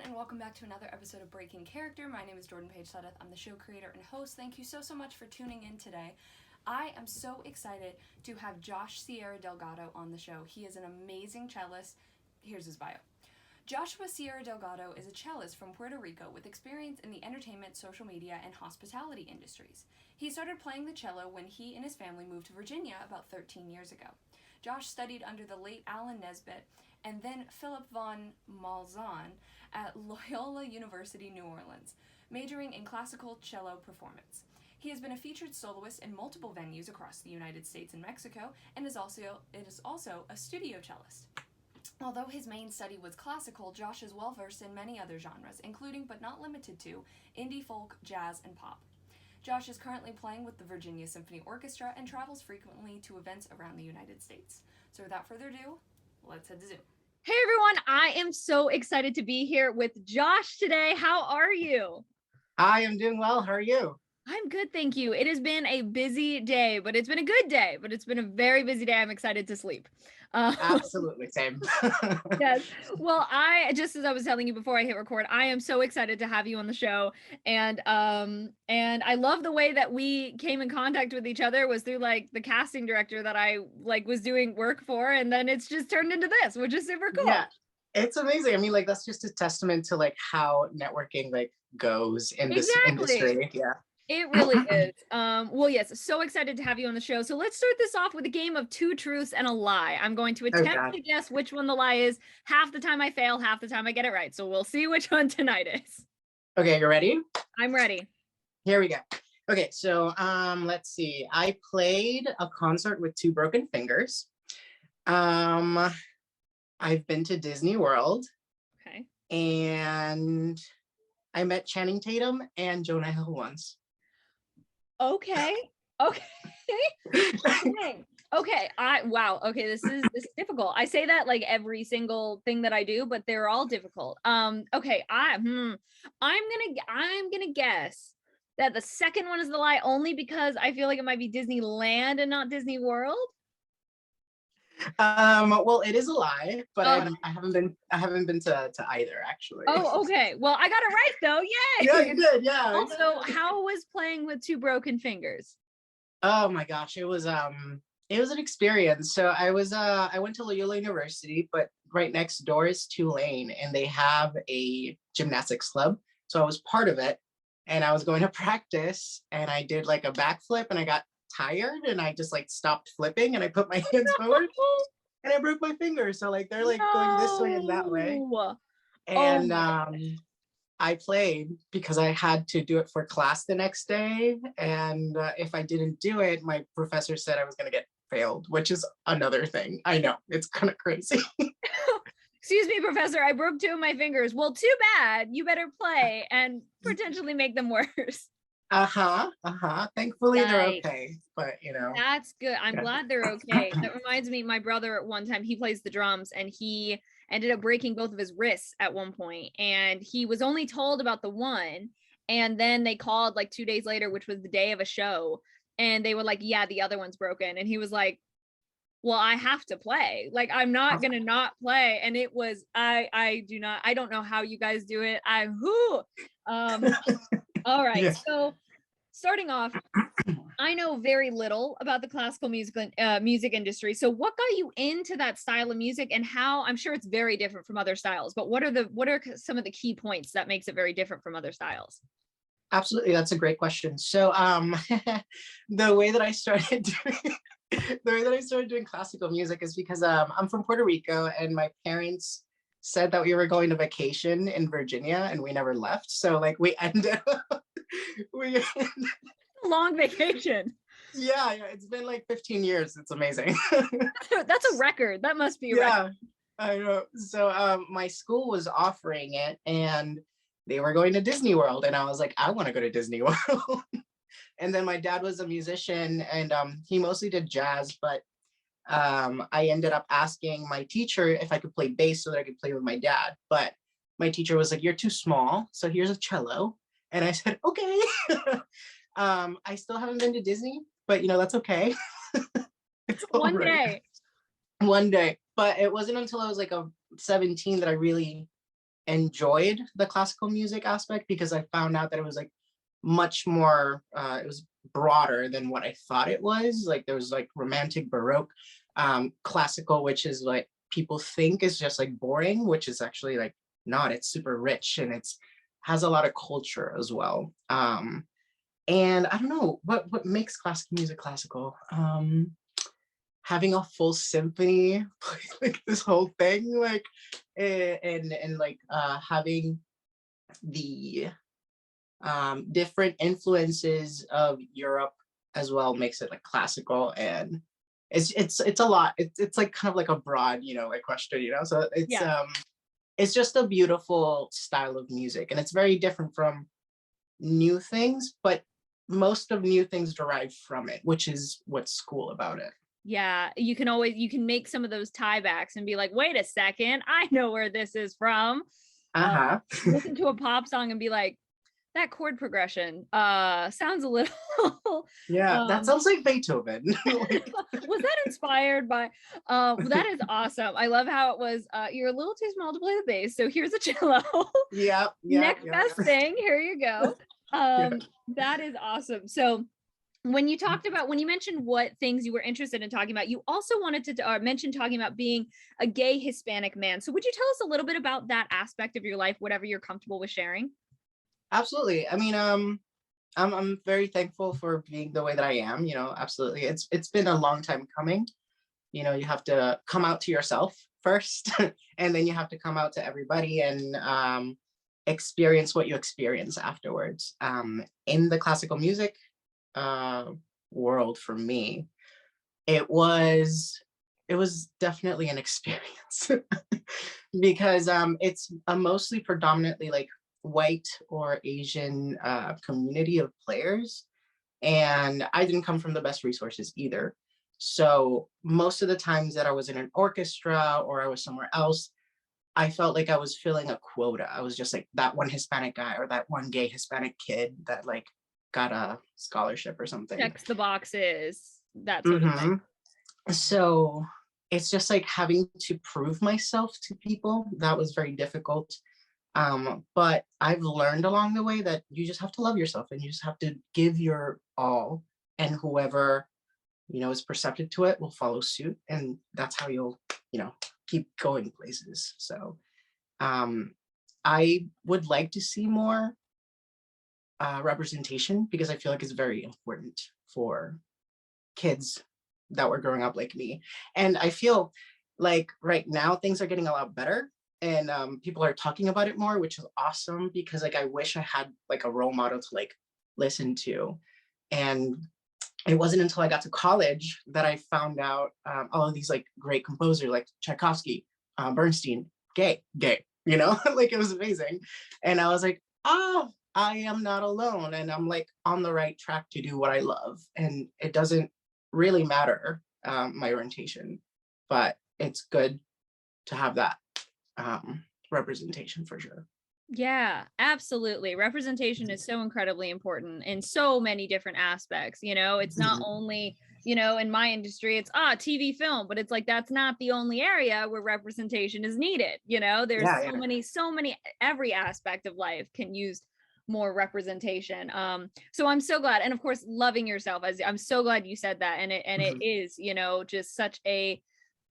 and welcome back to another episode of Breaking Character. My name is Jordan-Paige. I'm the show creator and host. Thank you so much for tuning in today. I am so excited to have Josh Sierra Delgado on the show. He is an amazing cellist. Here's his bio. Joshua Sierra Delgado is a cellist from Puerto Rico with experience in the entertainment, social media, and hospitality industries. He started playing the cello when he and his family moved to Virginia about 13 years ago. Josh studied under the late Alan Nesbitt and then Philip von Malzahn at Loyola University, New Orleans, majoring in classical cello performance. He has been a featured soloist in multiple venues across the United States and Mexico, and is also a studio cellist. Although his main study was classical, Josh is well versed in many other genres, including but not limited to indie folk, jazz, and pop. Josh is currently playing with the Virginia Symphony Orchestra and travels frequently to events around the United States. So without further ado, let's head to Zoom. Hey everyone, I am so excited to be here with Josh today. How are you? I am doing well. How are you? I'm good, thank you. It has been a busy day, but it's been a good day, but it's been a very busy day. I'm excited to sleep. Absolutely, same. Yes. Well, just as I was telling you before I hit record, I am so excited to have you on the show. And I love the way that we came in contact with each other was through like the casting director that I was doing work for, and then it's just turned into this, which is super cool. Yeah, it's amazing. I mean, that's just a testament to how networking goes in this industry. Yeah. It really is. Well, yes, so excited to have you on the show. So let's start this off with a game of 2 truths and a lie. I'm going to attempt to guess which one the lie is. Half the time I fail, half the time I get it right. So we'll see which one tonight is. Okay, you ready? I'm ready. Here we go. Okay, so let's see. I played a concert with 2 broken fingers. I've been to Disney World. Okay. And I met Channing Tatum and Jonah Hill once. Okay. Okay. Wow. Okay. This is difficult. I say that every single thing that I do, but they're all difficult. Okay. I'm gonna guess that the second one is the lie only because I feel like it might be Disneyland and not Disney World. Well, it is a lie, but I haven't been to either, actually. Oh, okay. Well, I got it right though. Yay! Yeah, you did. Yeah. Also, how was playing with 2 broken fingers? Oh my gosh, it was an experience. So I went to Loyola University, but right next door is Tulane, and they have a gymnastics club. So I was part of it, and I was going to practice, and I did a backflip, and I got tired, and I just stopped flipping, and I put my hands forward, and I broke my finger. So they're going this way and that way, and I played because I had to do it for class the next day, and if I didn't do it, my professor said I was going to get failed, which is another thing. I know, it's kind of crazy. Excuse me, professor, I broke 2 of my fingers. Well, too bad. You better play and potentially make them worse. Thankfully, they're okay, but That's good. I'm glad they're okay. That reminds me, my brother at one time, he plays the drums, and he ended up breaking both of his wrists at one point, and he was only told about the one, and then they called 2 days later, which was the day of a show, and they were like, yeah, the other one's broken, and he was like, well, I have to play. I'm not gonna not play. And it was, I don't know how you guys do it. All right. Yeah. So starting off, I know very little about the classical music industry. So what got you into that style of music, and how? I'm sure it's very different from other styles, but what are some of the key points that makes it very different from other styles? Absolutely, that's a great question. So the way that I started doing classical music is because I'm from Puerto Rico, and my parents said that we were going to vacation in Virginia, and we never left. So we ended up long vacation. Yeah, it's been 15 years. It's amazing. That's a record. That must be a record. I know. So my school was offering it, and they were going to Disney World, and I was like, I want to go to Disney World. And then my dad was a musician, and he mostly did jazz, but I ended up asking my teacher if I could play bass so that I could play with my dad. But my teacher was like, you're too small, so here's a cello. And I said, okay. I still haven't been to Disney, but that's okay. It's one day. One day. But it wasn't until I was 17 that I really enjoyed the classical music aspect because I found out that it was like much more, it was broader than what I thought it was. Like there was like romantic, baroque, classical, which is like people think is just like boring, which is actually like not. It's super rich and it's has a lot of culture as well. And I don't know what makes classical music classical. Having a full symphony, like this whole thing, like and like having the different influences of Europe as well makes it like classical, and it's a lot. It's like kind of like a broad, like question, So Yeah. It's just a beautiful style of music, and it's very different from new things, but most of new things derive from it, which is what's cool about it. Yeah, you can make some of those tiebacks and be like, wait a second, I know where this is from. Uh-huh. Listen to a pop song and be like, that chord progression sounds a little Yeah, that sounds like Beethoven. was that inspired by that is awesome. I love how it was you're a little too small to play the bass, so here's a cello. Yeah. Next best thing, here you go. That is awesome. So when you mentioned what things you were interested in talking about, you also wanted to mention talking about being a gay Hispanic man. So would you tell us a little bit about that aspect of your life, whatever you're comfortable with sharing? Absolutely. I mean, I'm very thankful for being the way that I am, absolutely. It's been a long time coming. You have to come out to yourself first, and then you have to come out to everybody and experience what you experience afterwards. In the classical music world, for me, it was definitely an experience because it's a mostly predominantly like white or Asian community of players, and I didn't come from the best resources either. So most of the times that I was in an orchestra or I was somewhere else, I felt like I was filling a quota. I was just like that one Hispanic guy or that one gay Hispanic kid that like got a scholarship or something. Checks the boxes, that sort of thing. So it's just like having to prove myself to people. That was very difficult. But I've learned along the way that you just have to love yourself and you just have to give your all, and whoever is perceptive to it will follow suit, and that's how you'll keep going places. So I would like to see more representation because I feel like it's very important for kids that were growing up like me. And I feel like right now things are getting a lot better, and people are talking about it more, which is awesome because like I wish I had like a role model to like listen to. And it wasn't until I got to college that I found out all of these like great composers like Tchaikovsky, Bernstein, gay, like it was amazing. And I was like, oh, I am not alone, and I'm like on the right track to do what I love. And it doesn't really matter my orientation, but it's good to have that representation for sure. Yeah, absolutely. Representation is so incredibly important in so many different aspects. It's not only, in my industry, it's TV film, but it's like that's not the only area where representation is needed. There's so many, every aspect of life can use more representation. So I'm so glad. And of course, loving yourself, as I'm so glad you said that. And it is, just such a,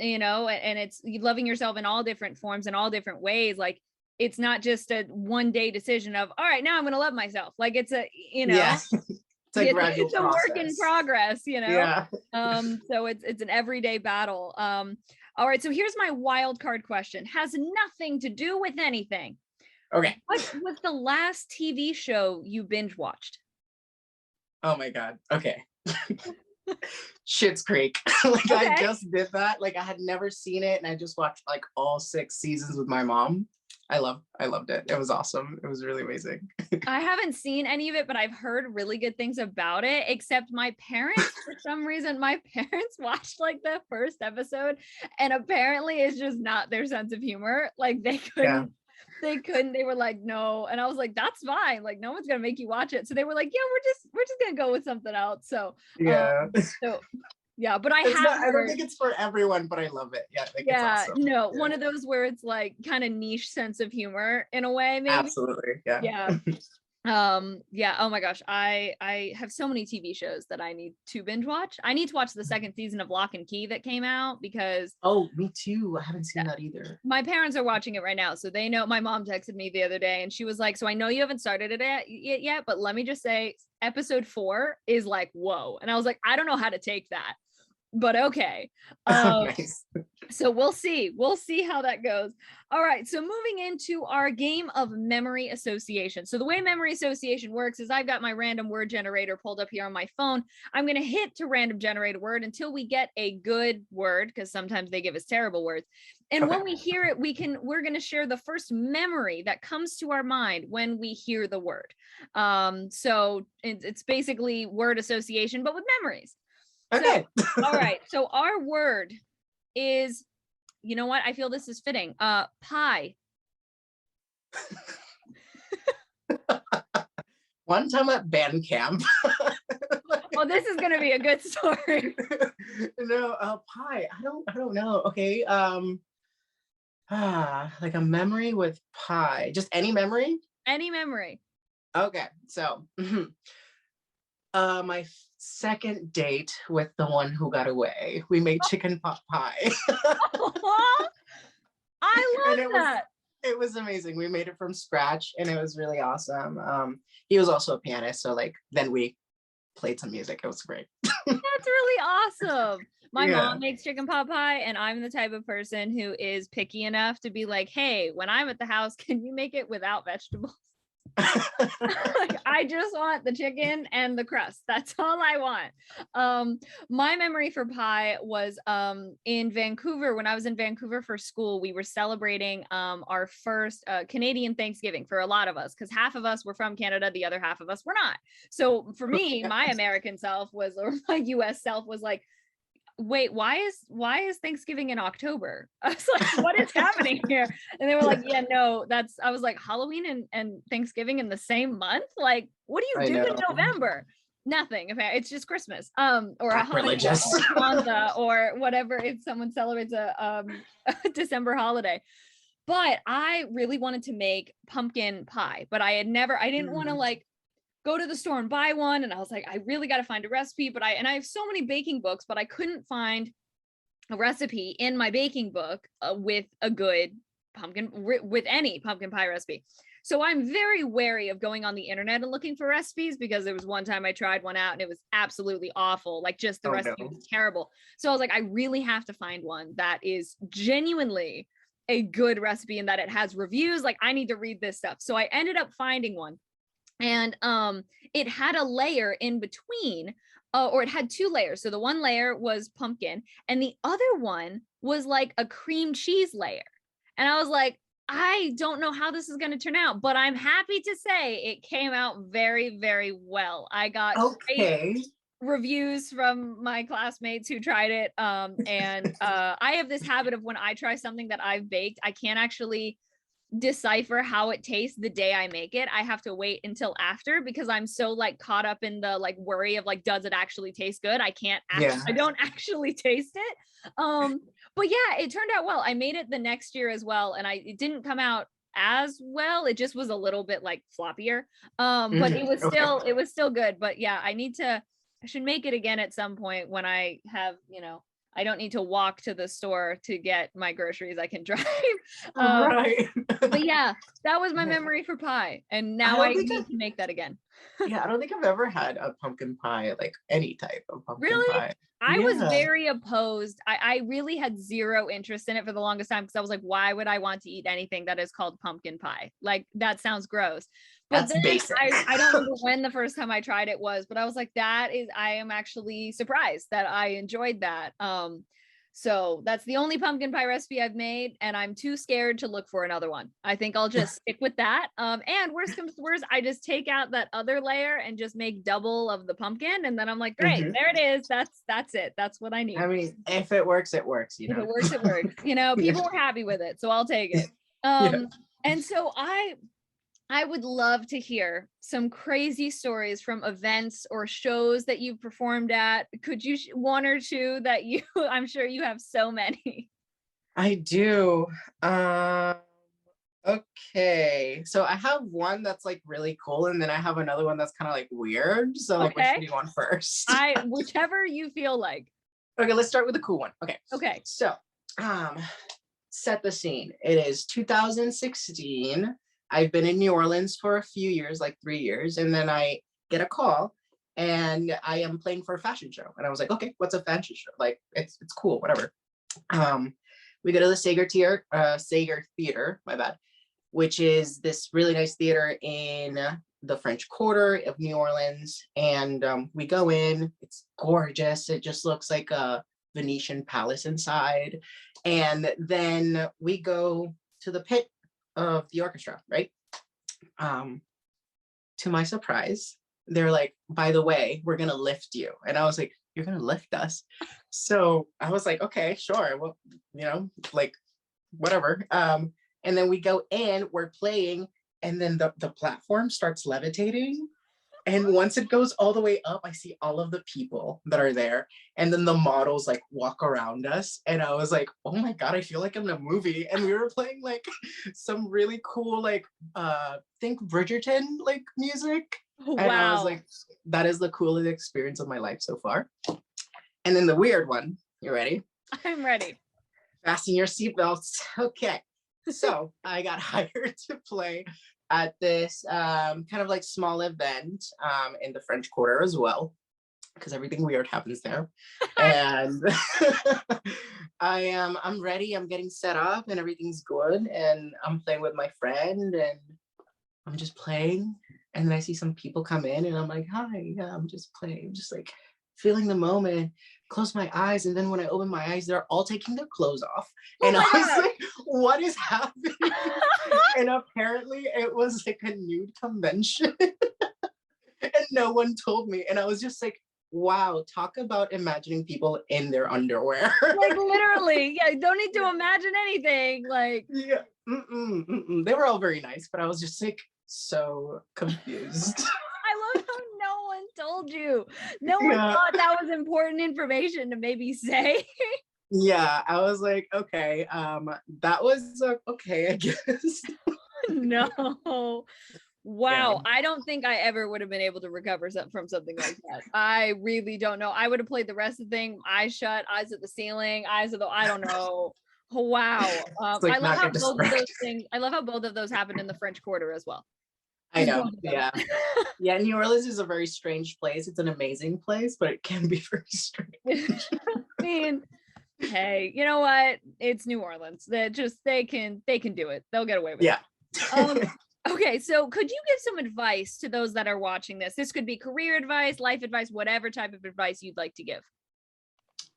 and it's loving yourself in all different forms and all different ways. Like, it's not just a one day decision of, all right, now I'm going to love myself. Like it's a, it's a work in progress, Yeah. So it's an everyday battle. All right. So here's my wild card question. Has nothing to do with anything. Okay. What was the last TV show you binge watched? Oh my God. Okay. Schitt's Creek. Like okay. I just did that. Like I had never seen it, and I just watched like all 6 seasons with my mom. I loved it. It was awesome. It was really amazing. I haven't seen any of it, but I've heard really good things about it, except my parents, for some reason, watched like the first episode, and apparently it's just not their sense of humor. Like they couldn't, they were like, no. And I was like, that's fine. Like no one's going to make you watch it. So they were like, yeah, we're just going to go with something else. So, yeah. So Yeah, but I I don't heard, think it's for everyone, but I love it. Yeah, I think it's yeah, awesome. no, Yeah. one of those where it's like kind of niche sense of humor in a way, maybe. Absolutely. Yeah. Yeah. Yeah, oh my gosh, I have so many TV shows that I need to binge watch. I need to watch the second season of Lock and Key that came out because Oh, me too. I haven't seen that either. my parents are watching it right now, so they know. My mom texted me the other day and she was like, so I know you haven't started it yet, but let me just say episode 4 is like, whoa. And I was like, I don't know how to take that, but okay. Nice. So we'll see how that goes. All right, so moving into our game of memory association. So the way memory association works is I've got my random word generator pulled up here on my phone. I'm going to hit to random generate a word until we get a good word, because sometimes they give us terrible words. And when we hear it, we're going to share the first memory that comes to our mind when we hear the word. So it's basically word association, but with memories. Okay. So, all right, so our word is, you know what? I feel this is fitting. Pie. One time at band camp. Oh, this is gonna be a good story. No, pie. I don't know. Okay. Like a memory with pie. Just any memory? Any memory. Okay. So my second date with the one who got away, we made chicken pot pie. I love And that. it was amazing. We made it from scratch and it was really awesome. He was also a pianist, so like then we played some music. It was great. That's really awesome. My Yeah. mom makes chicken pot pie, and I'm the type of person who is picky enough to be like, hey, when I'm at the house, can you make it without vegetables? Like, I just want the chicken and the crust. That's all I want. My memory for pie was in Vancouver. When I was in Vancouver for school, we were celebrating our first Canadian Thanksgiving for a lot of us, because half of us were from Canada, the other half of us were not. So for me, my American self was, or my US self was like, wait, why is Thanksgiving in October? I was like, what is happening here? And they were like, yeah, no, I was like, Halloween and Thanksgiving in the same month? Like, what do you do in November? Nothing. It's just Christmas. Or a religious. Hanukkah or whatever, if someone celebrates a December holiday. But I really wanted to make pumpkin pie, but I didn't want to like go to the store and buy one. And I was like, I really got to find a recipe, but I have so many baking books, but I couldn't find a recipe in my baking book with a good with any pumpkin pie recipe. So I'm very wary of going on the internet and looking for recipes, because there was one time I tried one out and it was absolutely awful. Like, just the recipe was terrible. So I was like, I really have to find one that is genuinely a good recipe and that it has reviews. Like, I need to read this stuff. So I ended up finding one. And it had a layer in between, or it had 2 layers. So the one layer was pumpkin and the other one was like a cream cheese layer. And I was like, I don't know how this is going to turn out, but I'm happy to say it came out very, very well. I got great reviews from my classmates who tried it. And I have this habit of, when I try something that I've baked, I can't actually decipher how it tastes the day I make it. I have to wait until after, because I'm so like caught up in the like worry of like, does it actually taste good? I don't actually taste it. But yeah, it turned out well. I made it the next year as well, and it didn't come out as well. It just was a little bit like floppier. But it was still good. But yeah, I should make it again at some point when I have, I don't need to walk to the store to get my groceries. I can drive. Right. But yeah, that was my memory for pie. And now I need to make that again. Yeah, I don't think I've ever had a pumpkin pie, like any type of pumpkin pie. I was very opposed. I really had zero interest in it for the longest time, because I was like, why would I want to eat anything that is called pumpkin pie? Like, that sounds gross. But that's basic. I don't remember when the first time I tried it was, but I was like, I am actually surprised that I enjoyed that. So that's the only pumpkin pie recipe I've made, and I'm too scared to look for another one. I think I'll just stick with that. And worst comes to worst, I just take out that other layer and just make double of the pumpkin, and then I'm like, great, there it is. That's it. That's what I need. I mean, if it works, it works. If it works, it works. People were happy with it, so I'll take it. And so I would love to hear some crazy stories from events or shows that you've performed at. Could you one or two that you I'm sure you have so many. I do. Okay. So I have one that's like really cool, and then I have another one that's kind of like weird. So like, which one Okay. do you want first? Whichever you feel like. Okay, let's start with the cool one. Okay. Okay. So, set the scene. It is 2016. I've been in New Orleans for a few years, like 3 years, and then I get a call and I am playing for a fashion show. And I was like, okay, what's a fashion show? Like it's cool, whatever. We go to the Sager Theater, my bad, which is this really nice theater in the French Quarter of New Orleans. And we go in, it's gorgeous. It just looks like a Venetian palace inside. And then we go to the pit of the orchestra, right? To my surprise, they're like, by the way, we're gonna lift you. And I was like, you're gonna lift us? So I was like, okay, sure. Well, like whatever. And then we go in, we're playing, and then the platform starts levitating. And once it goes all the way up, I see all of the people that are there. And then the models like walk around us. And I was like, oh my God, I feel like I'm in a movie. And we were playing like some really cool, like, think Bridgerton like music. Wow. And I was like, that is the coolest experience of my life so far. And then the weird one, you ready? I'm ready. Fasten your seatbelts. Okay. So I got hired to play at this kind of like small event in the French Quarter as well, because everything weird happens there. And I'm ready. I'm getting set up and everything's good. And I'm playing with my friend and I'm just playing. And then I see some people come in and I'm like, hi, yeah, I'm just playing, just like feeling the moment, close my eyes. And then when I open my eyes, they're all taking their clothes off. And I was like, what is happening? And apparently it was like a nude convention. And no one told me. And I was just like, wow, talk about imagining people in their underwear. Like literally, yeah, don't need to imagine anything. Like, yeah, they were all very nice, but I was just like so confused. I love how no one told you. No one thought that was important information to maybe say. Yeah, I was like, okay, that was okay, I guess. No. Wow. Yeah. I don't think I ever would have been able to recover from something like that. I really don't know. I would have played the rest of the thing, eyes shut, eyes at the ceiling, I don't know. Wow. Like I love how both of those things, I love how both of those happened in the French Quarter as well. I know. Yeah. Yeah. New Orleans is a very strange place. It's an amazing place, but it can be very strange. I mean, hey, you know what? It's New Orleans. They can do it. They'll get away with it. Okay, so could you give some advice to those that are watching this? This could be career advice, life advice, whatever type of advice you'd like to give.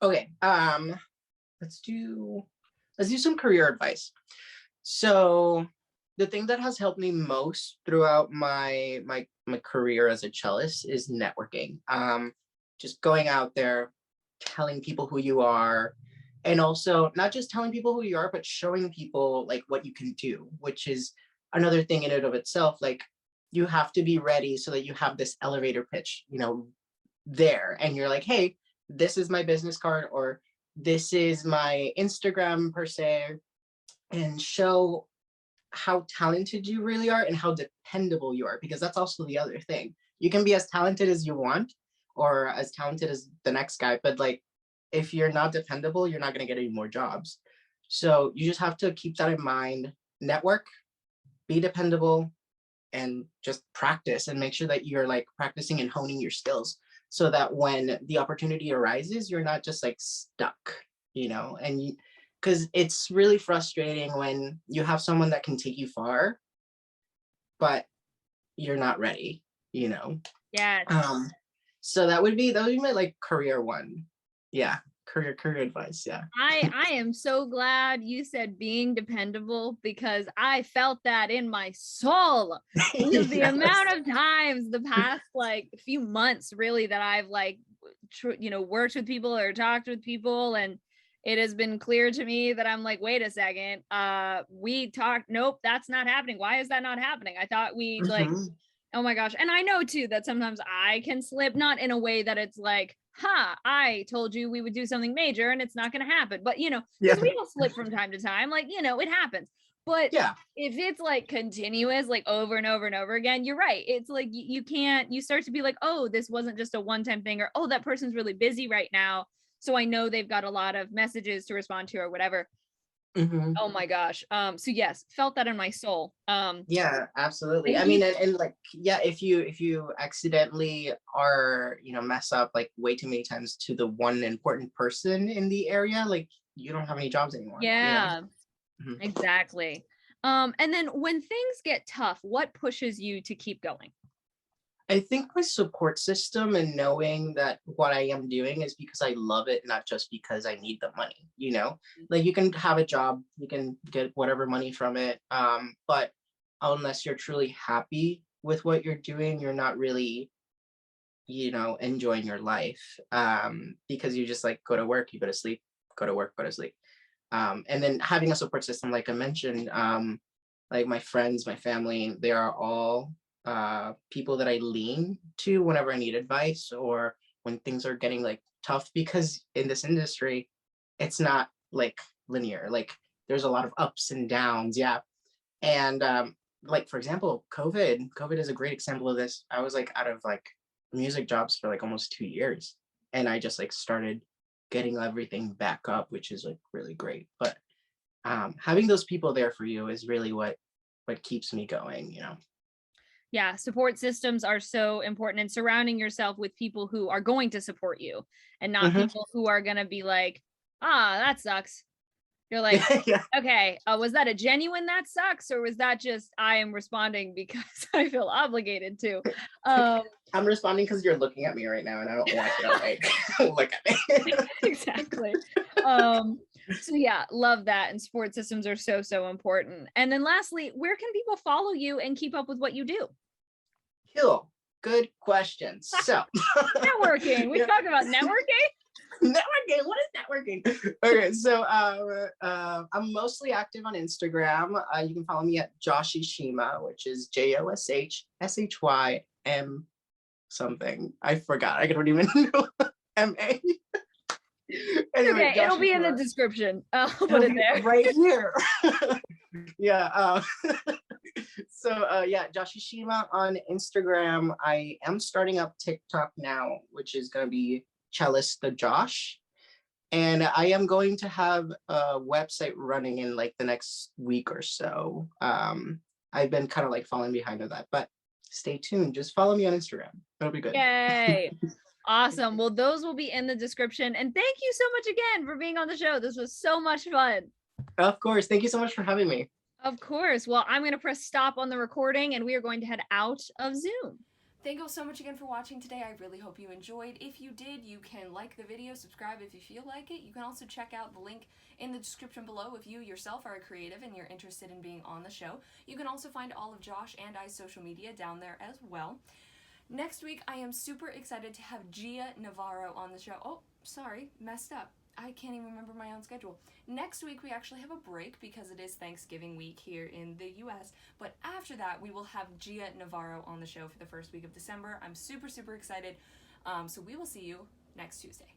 Okay. Let's do some career advice. So the thing that has helped me most throughout my career as a cellist is networking. Just going out there, telling people who you are, and also not just telling people who you are, but showing people like what you can do, which is another thing in and of itself. Like you have to be ready so that you have this elevator pitch, there, and you're like, hey, this is my business card, or this is my Instagram per se, and show how talented you really are and how dependable you are, because that's also the other thing. You can be as talented as you want or as talented as the next guy, but like if you're not dependable, you're not going to get any more jobs. So you just have to keep that in mind. Network, be dependable, and just practice and make sure that you're like practicing and honing your skills so that when the opportunity arises, you're not just like stuck, and because it's really frustrating when you have someone that can take you far, but you're not ready, Yeah. So that would be my like career one. Yeah. Career advice. Yeah. I am so glad you said being dependable, because I felt that in my soul. Because the amount of times the past like few months really that I've like worked with people or talked with people, and it has been clear to me that I'm like, wait a second, we talked, nope, that's not happening. Why is that not happening? I thought we like, oh my gosh. And I know too that sometimes I can slip, not in a way that it's like, I told you we would do something major and it's not going to happen. But, you know, because we all slip from time to time, like, you know, it happens. But if it's like continuous, like over and over and over again, you're right. It's like you can't, you start to be like, oh, this wasn't just a one-time thing, or oh, that person's really busy right now, so I know they've got a lot of messages to respond to or whatever. Oh my gosh. So yes, felt that in my soul. Yeah, absolutely. I mean, and like, yeah, if you accidentally are, you know, mess up like way too many times to the one important person in the area, like you don't have any jobs anymore. Yeah, you know? exactly. And then when things get tough, what pushes you to keep going? I think my support system and knowing that what I am doing is because I love it, not just because I need the money, you know? Like you can have a job, you can get whatever money from it. But unless you're truly happy with what you're doing, you're not really, you know, enjoying your life. Because you just like go to work, you go to sleep, go to work, go to sleep. And then having a support system, like I mentioned, like my friends, my family, they are all people that I lean to whenever I need advice or when things are getting like tough, because in this industry, it's not like linear. Like there's a lot of ups and downs. Yeah. And like for example, COVID is a great example of this. I was like out of like music jobs for like almost 2 years. And I just like started getting everything back up, which is like really great. But having those people there for you is really what keeps me going, you know. Yeah, support systems are so important, and surrounding yourself with people who are going to support you and not people who are going to be like, that sucks. You're like, okay, was that a genuine that sucks, or was that just I am responding because I feel obligated to? I'm responding because you're looking at me right now and I don't want you to like look at me. Exactly. So yeah, love that. And support systems are so, so important. And then lastly, where can people follow you and keep up with what you do? Cool. Good question. So networking. We talk about networking. Networking. What is networking? Okay, so I'm mostly active on Instagram. You can follow me at Joshishima, which is JOSHSHYM something. I forgot. I don't even know. MA. Anyway, okay, it'll be in the description. I'll put it there right here. Yeah. So yeah, Joshishima on Instagram. I am starting up TikTok now, which is gonna be Cellist the Josh. And I am going to have a website running in like the next week or so. I've been kind of like falling behind on that, but stay tuned. Just follow me on Instagram. It'll be good. Yay. Awesome. Well, those will be in the description. And thank you so much again for being on the show. This was so much fun. Of course. Thank you so much for having me. Of course. Well, I'm going to press stop on the recording and we are going to head out of Zoom. Thank you so much again for watching today. I really hope you enjoyed. If you did, you can like the video, subscribe if you feel like it. You can also check out the link in the description below if you yourself are a creative and you're interested in being on the show. You can also find all of Josh and I's social media down there as well. Next week, I am super excited to have Gia Navarro on the show. Oh, sorry, messed up. I can't even remember my own schedule. Next week, we actually have a break because it is Thanksgiving week here in the US. But after that, we will have Gia Navarro on the show for the first week of December. I'm super, super excited. So we will see you next Tuesday.